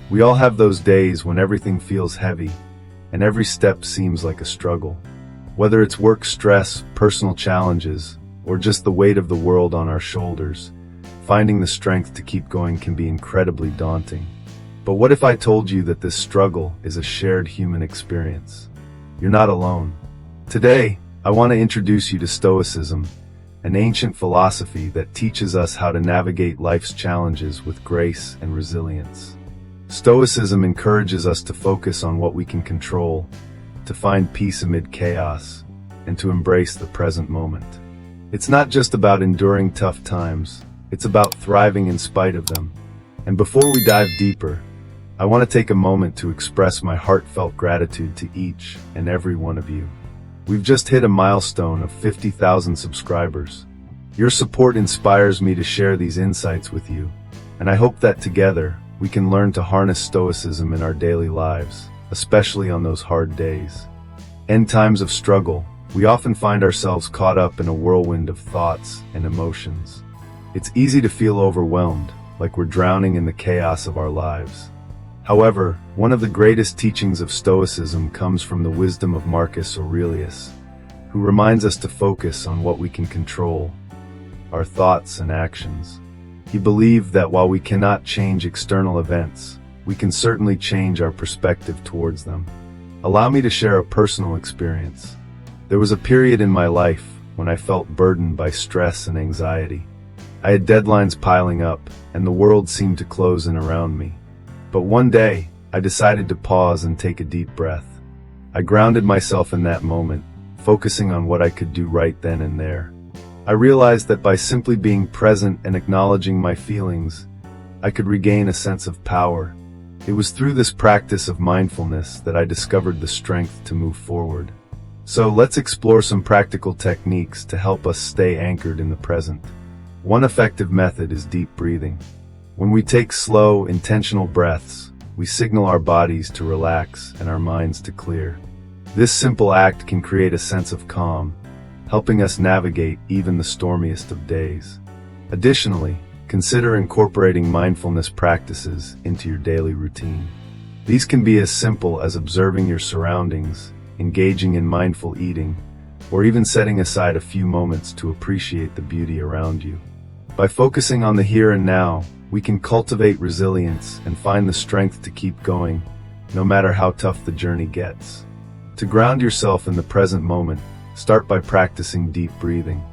We all have those days when everything feels heavy, and every step seems like a struggle. Whether it's work stress, personal challenges, or just the weight of the world on our shoulders, finding the strength to keep going can be incredibly daunting. But what if I told you that this struggle is a shared human experience? You're not alone. Today, I want to introduce you to Stoicism, an ancient philosophy that teaches us how to navigate life's challenges with grace and resilience. Stoicism encourages us to focus on what we can control, to find peace amid chaos, and to embrace the present moment. It's not just about enduring tough times, it's about thriving in spite of them. And before we dive deeper, I want to take a moment to express my heartfelt gratitude to each and every one of you. We've just hit a milestone of 50,000 subscribers. Your support inspires me to share these insights with you, and I hope that together we can learn to harness stoicism in our daily lives, especially on those hard days. In times of struggle, we often find ourselves caught up in a whirlwind of thoughts and emotions. It's easy to feel overwhelmed, like we're drowning in the chaos of our lives. However, one of the greatest teachings of Stoicism comes from the wisdom of Marcus Aurelius, who reminds us to focus on what we can control, our thoughts and actions. He believed that while we cannot change external events, we can certainly change our perspective towards them. Allow me to share a personal experience. There was a period in my life when I felt burdened by stress and anxiety. I had deadlines piling up, and the world seemed to close in around me. But one day, I decided to pause and take a deep breath. I grounded myself in that moment, focusing on what I could do right then and there. I realized that by simply being present and acknowledging my feelings, I could regain a sense of power. It was through this practice of mindfulness that I discovered the strength to move forward. So let's explore some practical techniques to help us stay anchored in the present. One effective method is deep breathing. When we take slow, intentional breaths, we signal our bodies to relax and our minds to clear. This simple act can create a sense of calm, helping us navigate even the stormiest of days. Additionally, consider incorporating mindfulness practices into your daily routine. These can be as simple as observing your surroundings, engaging in mindful eating, or even setting aside a few moments to appreciate the beauty around you. By focusing on the here and now, we can cultivate resilience and find the strength to keep going, no matter how tough the journey gets. To ground yourself in the present moment, start by practicing deep breathing.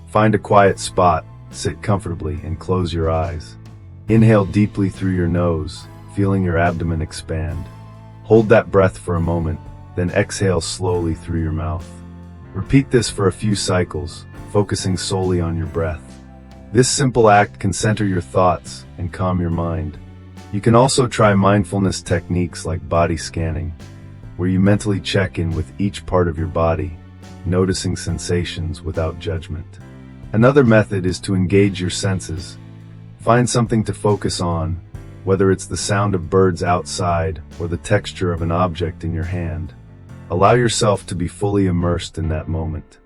Find a quiet spot, sit comfortably, and close your eyes. Inhale deeply through your nose, feeling your abdomen expand. Hold that breath for a moment, then exhale slowly through your mouth. Repeat this for a few cycles, focusing solely on your breath. This simple act can center your thoughts and calm your mind. You can also try mindfulness techniques like body scanning, where you mentally check in with each part of your body, noticing sensations without judgment. Another method is to engage your senses. Find something to focus on, whether it's the sound of birds outside or the texture of an object in your hand. Allow yourself to be fully immersed in that moment.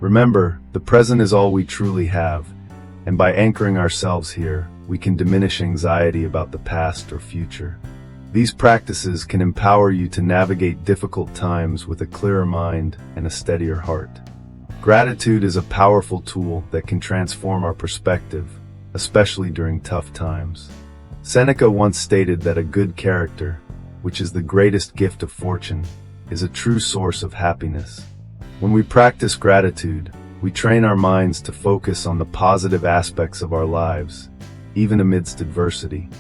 Remember, the present is all we truly have, and by anchoring ourselves here, we can diminish anxiety about the past or future. These practices can empower you to navigate difficult times with a clearer mind and a steadier heart. Gratitude is a powerful tool that can transform our perspective, especially during tough times. Seneca once stated that a good character, which is the greatest gift of fortune, is a true source of happiness. When we practice gratitude, we train our minds to focus on the positive aspects of our lives, even amidst adversity.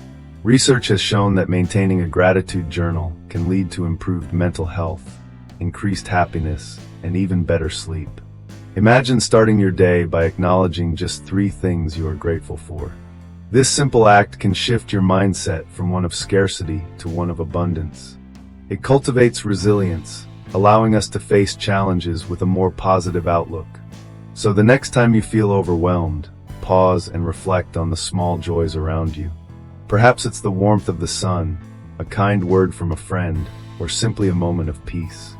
Research has shown that maintaining a gratitude journal can lead to improved mental health, increased happiness, and even better sleep. Imagine starting your day by acknowledging just 3 things you are grateful for. This simple act can shift your mindset from one of scarcity to one of abundance. It cultivates resilience, allowing us to face challenges with a more positive outlook. So the next time you feel overwhelmed, pause and reflect on the small joys around you. Perhaps it's the warmth of the sun, a kind word from a friend, or simply a moment of peace.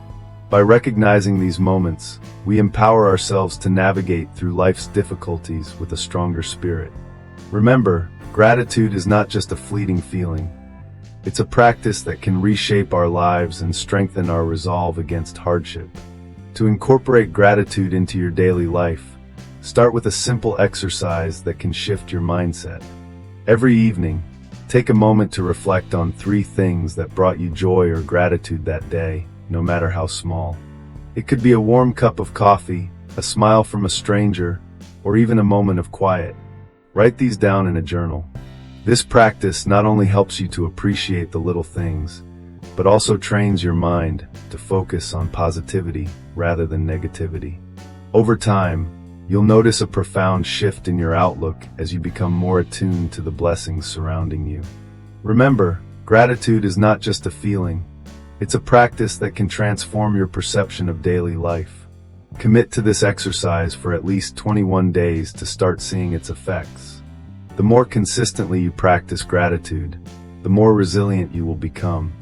By recognizing these moments, we empower ourselves to navigate through life's difficulties with a stronger spirit. Remember, gratitude is not just a fleeting feeling. It's a practice that can reshape our lives and strengthen our resolve against hardship. To incorporate gratitude into your daily life, start with a simple exercise that can shift your mindset. Every evening, take a moment to reflect on 3 things that brought you joy or gratitude that day, no matter how small. It could be a warm cup of coffee, a smile from a stranger, or even a moment of quiet. Write these down in a journal. This practice not only helps you to appreciate the little things, but also trains your mind to focus on positivity rather than negativity. Over time, you'll notice a profound shift in your outlook as you become more attuned to the blessings surrounding you. Remember, gratitude is not just a feeling, it's a practice that can transform your perception of daily life. Commit to this exercise for at least 21 days to start seeing its effects. The more consistently you practice gratitude, the more resilient you will become,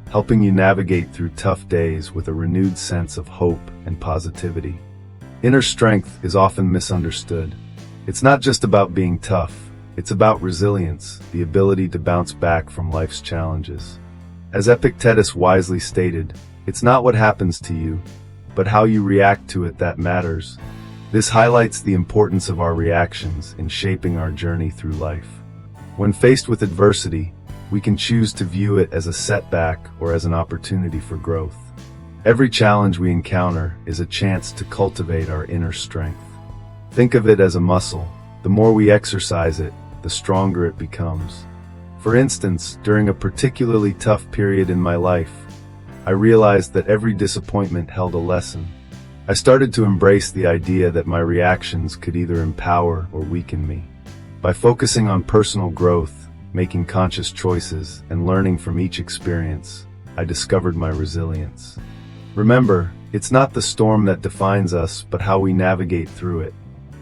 helping you navigate through tough days with a renewed sense of hope and positivity. Inner strength is often misunderstood. It's not just about being tough, it's about resilience, the ability to bounce back from life's challenges. As Epictetus wisely stated, it's not what happens to you, but how you react to it that matters. This highlights the importance of our reactions in shaping our journey through life. When faced with adversity, we can choose to view it as a setback or as an opportunity for growth. Every challenge we encounter is a chance to cultivate our inner strength. Think of it as a muscle. The more we exercise it, the stronger it becomes. For instance, during a particularly tough period in my life, I realized that every disappointment held a lesson. I started to embrace the idea that my reactions could either empower or weaken me. By focusing on personal growth, making conscious choices, and learning from each experience, I discovered my resilience. Remember, it's not the storm that defines us, but how we navigate through it.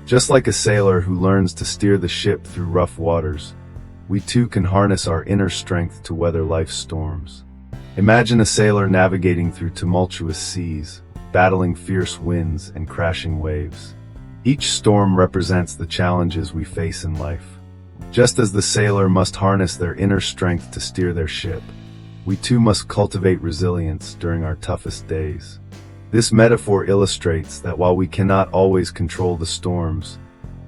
Just like a sailor who learns to steer the ship through rough waters, we too can harness our inner strength to weather life's storms. Imagine a sailor navigating through tumultuous seas, battling fierce winds and crashing waves. Each storm represents the challenges we face in life. Just as the sailor must harness their inner strength to steer their ship, we too must cultivate resilience during our toughest days. This metaphor illustrates that while we cannot always control the storms,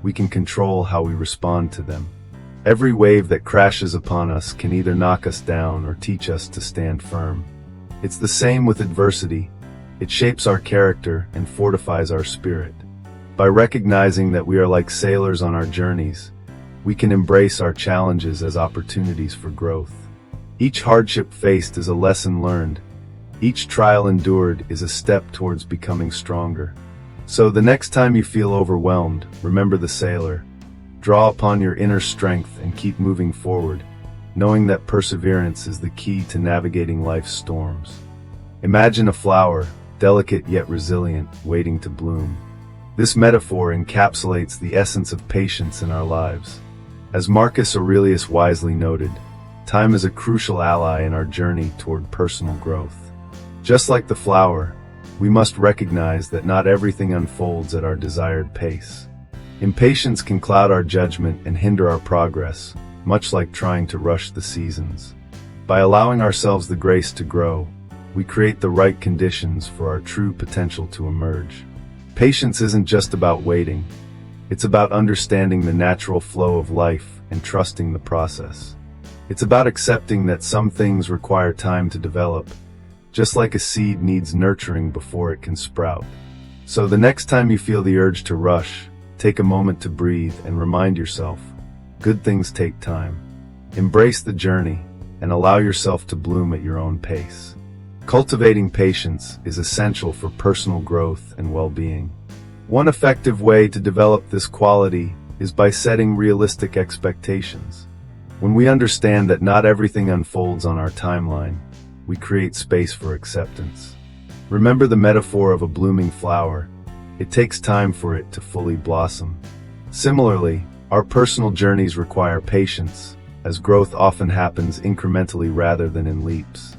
we can control how we respond to them. Every wave that crashes upon us can either knock us down or teach us to stand firm. It's the same with adversity. It shapes our character and fortifies our spirit. By recognizing that we are like sailors on our journeys, we can embrace our challenges as opportunities for growth. Each hardship faced is a lesson learned. Each trial endured is a step towards becoming stronger. So the next time you feel overwhelmed, remember the sailor. Draw upon your inner strength and keep moving forward, knowing that perseverance is the key to navigating life's storms. Imagine a flower, delicate yet resilient, waiting to bloom. This metaphor encapsulates the essence of patience in our lives. As Marcus Aurelius wisely noted, time is a crucial ally in our journey toward personal growth. Just like the flower, we must recognize that not everything unfolds at our desired pace. Impatience can cloud our judgment and hinder our progress, much like trying to rush the seasons. By allowing ourselves the grace to grow, we create the right conditions for our true potential to emerge. Patience isn't just about waiting. It's about understanding the natural flow of life and trusting the process. It's about accepting that some things require time to develop, just like a seed needs nurturing before it can sprout. So the next time you feel the urge to rush, take a moment to breathe and remind yourself, good things take time. Embrace the journey and allow yourself to bloom at your own pace. Cultivating patience is essential for personal growth and well-being. One effective way to develop this quality is by setting realistic expectations. When we understand that not everything unfolds on our timeline, we create space for acceptance. Remember the metaphor of a blooming flower. It takes time for it to fully blossom. Similarly, our personal journeys require patience, as growth often happens incrementally rather than in leaps.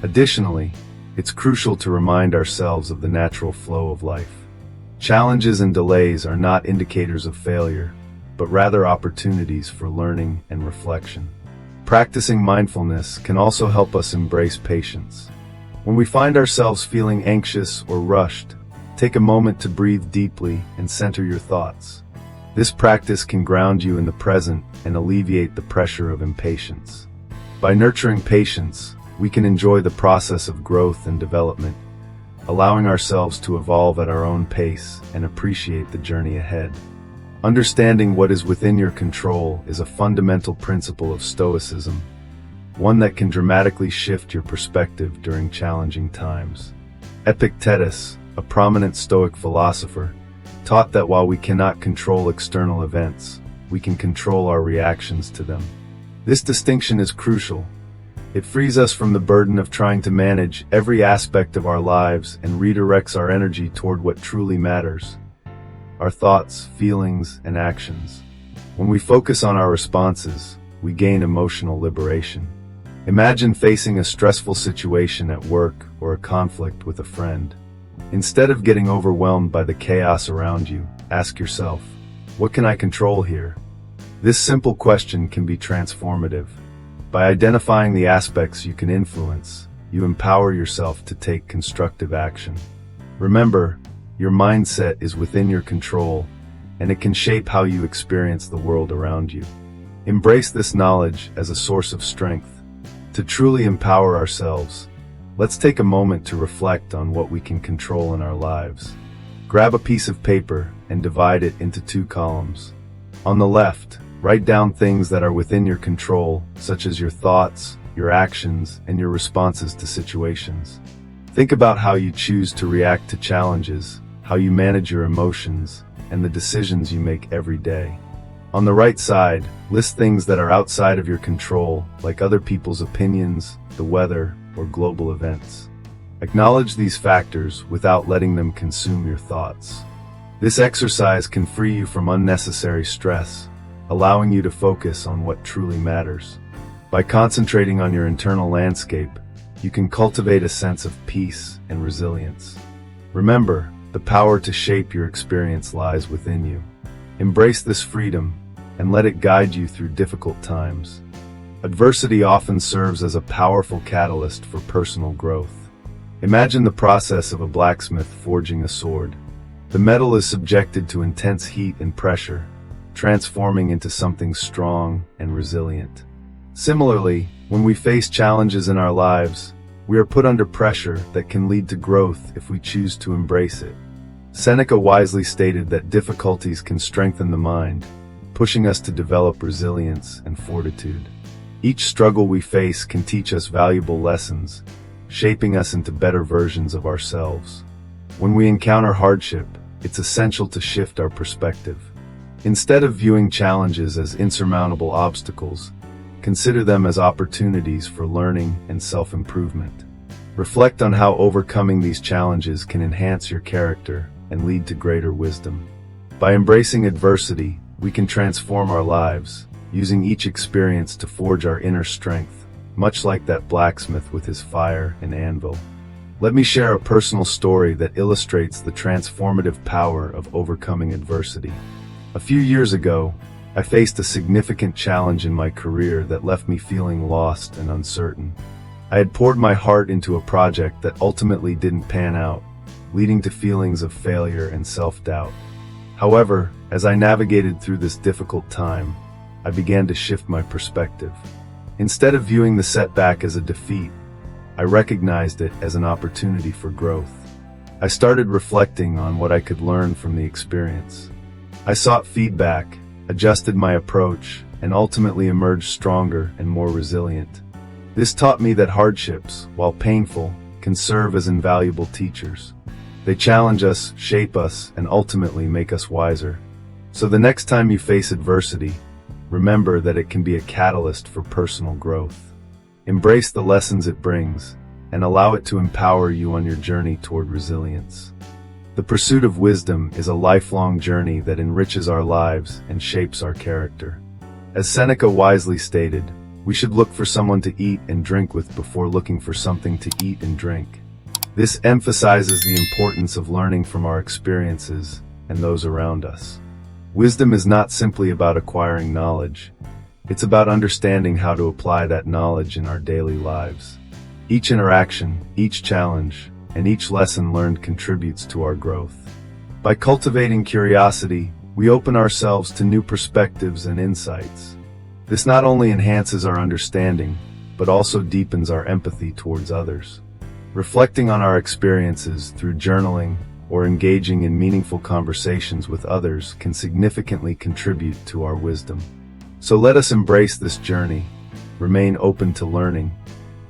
Additionally, it's crucial to remind ourselves of the natural flow of life. Challenges and delays are not indicators of failure, but rather opportunities for learning and reflection. Practicing mindfulness can also help us embrace patience. When we find ourselves feeling anxious or rushed, take a moment to breathe deeply and center your thoughts. This practice can ground you in the present and alleviate the pressure of impatience. By nurturing patience, we can enjoy the process of growth and development, allowing ourselves to evolve at our own pace and appreciate the journey ahead. Understanding what is within your control is a fundamental principle of Stoicism, one that can dramatically shift your perspective during challenging times. Epictetus, a prominent Stoic philosopher, taught that while we cannot control external events, we can control our reactions to them. This distinction is crucial. It frees us from the burden of trying to manage every aspect of our lives and redirects our energy toward what truly matters: our thoughts, feelings, and actions. When we focus on our responses, we gain emotional liberation. Imagine facing a stressful situation at work or a conflict with a friend. Instead of getting overwhelmed by the chaos around you, ask yourself, what can I control here? This simple question can be transformative. By identifying the aspects you can influence, you empower yourself to take constructive action. Remember, your mindset is within your control, and it can shape how you experience the world around you. Embrace this knowledge as a source of strength. To truly empower ourselves, let's take a moment to reflect on what we can control in our lives. Grab a piece of paper and divide it into 2 columns. On the left, write down things that are within your control, such as your thoughts, your actions, and your responses to situations. Think about how you choose to react to challenges, how you manage your emotions, and the decisions you make every day. On the right side, list things that are outside of your control, like other people's opinions, the weather, or global events. Acknowledge these factors without letting them consume your thoughts. This exercise can free you from unnecessary stress, allowing you to focus on what truly matters. By concentrating on your internal landscape, you can cultivate a sense of peace and resilience. Remember, the power to shape your experience lies within you. Embrace this freedom and let it guide you through difficult times. Adversity often serves as a powerful catalyst for personal growth. Imagine the process of a blacksmith forging a sword. The metal is subjected to intense heat and pressure, transforming into something strong and resilient. Similarly, when we face challenges in our lives, we are put under pressure that can lead to growth if we choose to embrace it. Seneca wisely stated that difficulties can strengthen the mind, pushing us to develop resilience and fortitude. Each struggle we face can teach us valuable lessons, shaping us into better versions of ourselves. When we encounter hardship, it's essential to shift our perspective. Instead of viewing challenges as insurmountable obstacles, consider them as opportunities for learning and self-improvement. Reflect on how overcoming these challenges can enhance your character and lead to greater wisdom. By embracing adversity, we can transform our lives, using each experience to forge our inner strength, much like that blacksmith with his fire and anvil. Let me share a personal story that illustrates the transformative power of overcoming adversity. A few years ago, I faced a significant challenge in my career that left me feeling lost and uncertain. I had poured my heart into a project that ultimately didn't pan out, leading to feelings of failure and self-doubt. However, as I navigated through this difficult time, I began to shift my perspective. Instead of viewing the setback as a defeat, I recognized it as an opportunity for growth. I started reflecting on what I could learn from the experience. I sought feedback, adjusted my approach, and ultimately emerged stronger and more resilient. This taught me that hardships, while painful, can serve as invaluable teachers. They challenge us, shape us, and ultimately make us wiser. So the next time you face adversity, remember that it can be a catalyst for personal growth. Embrace the lessons it brings, and allow it to empower you on your journey toward resilience. The pursuit of wisdom is a lifelong journey that enriches our lives and shapes our character. As Seneca wisely stated, we should look for someone to eat and drink with before looking for something to eat and drink. This emphasizes the importance of learning from our experiences and those around us. Wisdom is not simply about acquiring knowledge. It's about understanding how to apply that knowledge in our daily lives. Each interaction, each challenge, and each lesson learned contributes to our growth. By cultivating curiosity, we open ourselves to new perspectives and insights. This not only enhances our understanding, but also deepens our empathy towards others. Reflecting on our experiences through journaling or engaging in meaningful conversations with others can significantly contribute to our wisdom. So let us embrace this journey, remain open to learning,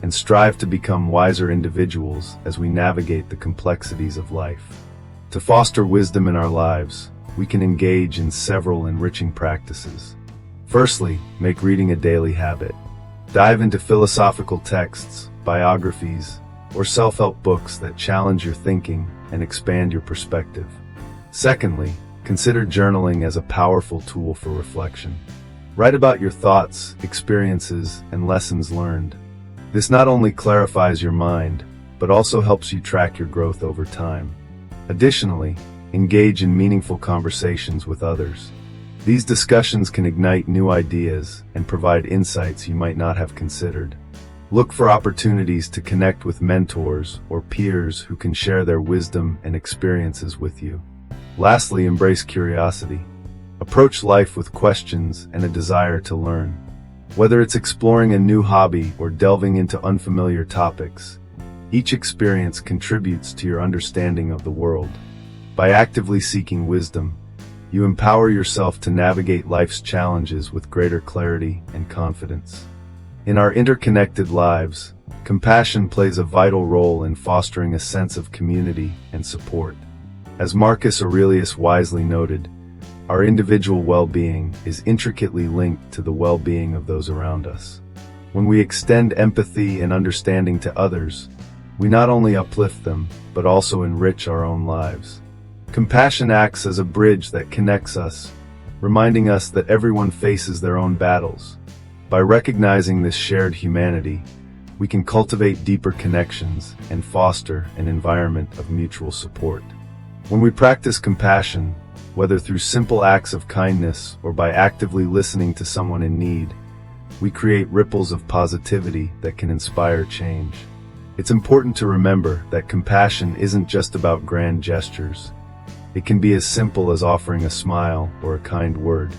and strive to become wiser individuals as we navigate the complexities of life. To foster wisdom in our lives, we can engage in several enriching practices. Firstly, make reading a daily habit. Dive into philosophical texts, biographies, or self-help books that challenge your thinking and expand your perspective. Secondly, consider journaling as a powerful tool for reflection. Write about your thoughts, experiences, and lessons learned. This not only clarifies your mind, but also helps you track your growth over time. Additionally, engage in meaningful conversations with others. These discussions can ignite new ideas and provide insights you might not have considered. Look for opportunities to connect with mentors or peers who can share their wisdom and experiences with you. Lastly, embrace curiosity. Approach life with questions and a desire to learn. Whether it's exploring a new hobby or delving into unfamiliar topics, each experience contributes to your understanding of the world. By actively seeking wisdom, you empower yourself to navigate life's challenges with greater clarity and confidence. In our interconnected lives, compassion plays a vital role in fostering a sense of community and support. As Marcus Aurelius wisely noted, our individual well-being is intricately linked to the well-being of those around us. When we extend empathy and understanding to others, we not only uplift them, but also enrich our own lives. Compassion acts as a bridge that connects us, reminding us that everyone faces their own battles. By recognizing this shared humanity, we can cultivate deeper connections and foster an environment of mutual support. When we practice compassion, whether through simple acts of kindness or by actively listening to someone in need, we create ripples of positivity that can inspire change. It's important to remember that compassion isn't just about grand gestures. It can be as simple as offering a smile or a kind word.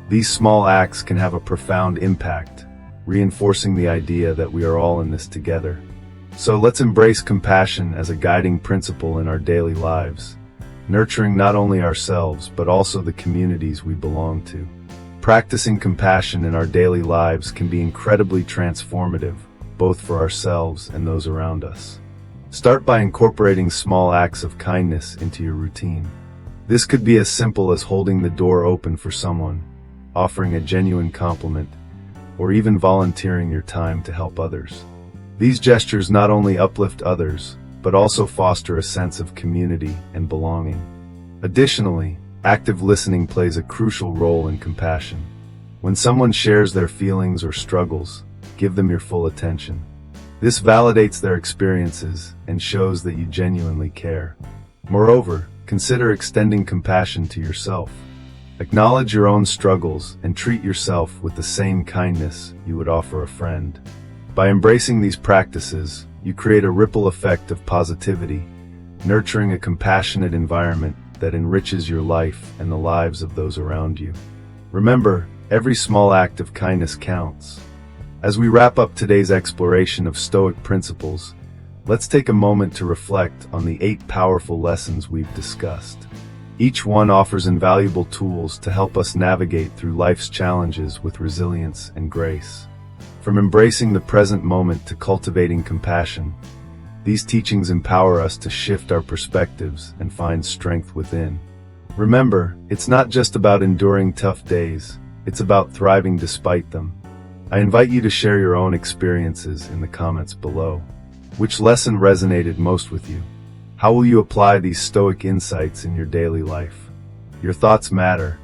These small acts can have a profound impact, reinforcing the idea that we are all in this together. So let's embrace compassion as a guiding principle in our daily lives, nurturing not only ourselves but also the communities we belong to. Practicing compassion in our daily lives can be incredibly transformative, both for ourselves and those around us. Start by incorporating small acts of kindness into your routine. This could be as simple as holding the door open for someone, offering a genuine compliment, or even volunteering your time to help others. These gestures not only uplift others, but also foster a sense of community and belonging. Additionally, active listening plays a crucial role in compassion. When someone shares their feelings or struggles, give them your full attention. This validates their experiences and shows that you genuinely care. Moreover, consider extending compassion to yourself. Acknowledge your own struggles and treat yourself with the same kindness you would offer a friend. By embracing these practices, you create a ripple effect of positivity, nurturing a compassionate environment that enriches your life and the lives of those around you. Remember, every small act of kindness counts. As we wrap up today's exploration of Stoic principles, let's take a moment to reflect on the 8 powerful lessons we've discussed. Each one offers invaluable tools to help us navigate through life's challenges with resilience and grace. From embracing the present moment to cultivating compassion, these teachings empower us to shift our perspectives and find strength within. Remember, it's not just about enduring tough days, it's about thriving despite them. I invite you to share your own experiences in the comments below. Which lesson resonated most with you? How will you apply these Stoic insights in your daily life? Your thoughts matter,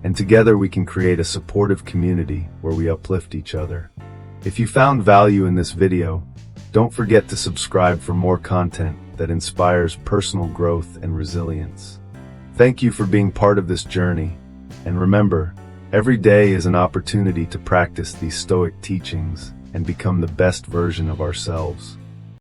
and together we can create a supportive community where we uplift each other. If you found value in this video, don't forget to subscribe for more content that inspires personal growth and resilience. Thank you for being part of this journey, and remember, Every day is an opportunity to practice these Stoic teachings and become the best version of ourselves.